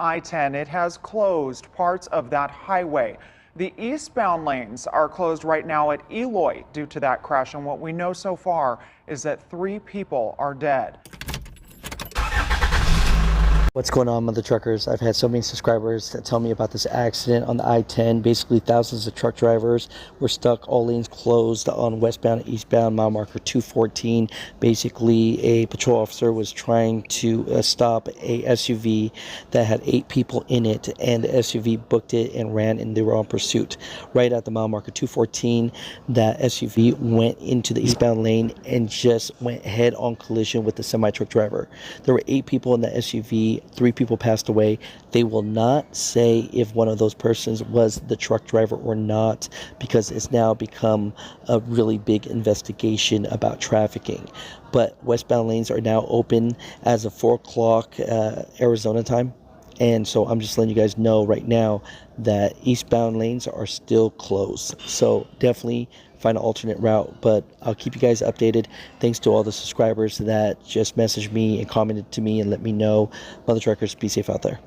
I-10. It has closed parts of that highway. The eastbound lanes are closed right now at Eloy due to that crash, and what we know so far is that 3 people are dead. What's going on, Mother Truckers? I've had so many subscribers that tell me about this accident on the I-10. Basically, thousands of truck drivers were stuck, all lanes closed on westbound and eastbound mile marker 214. Basically, a patrol officer was trying to stop a SUV that had 8 people in it, and the SUV booked it and ran, and they were on pursuit. Right at the mile marker 214, that SUV went into the eastbound lane and just went head-on collision with the semi-truck driver. There were 8 people in the SUV. 3 people passed away. They will not say if one of those persons was the truck driver or not, because it's now become a really big investigation about trafficking. But westbound lanes are now open as of 4 o'clock Arizona time. And so I'm just letting you guys know right now that eastbound lanes are still closed. So definitely find an alternate route, but I'll keep you guys updated. Thanks to all the subscribers that just messaged me and commented to me and let me know. Mother Truckers, be safe out there.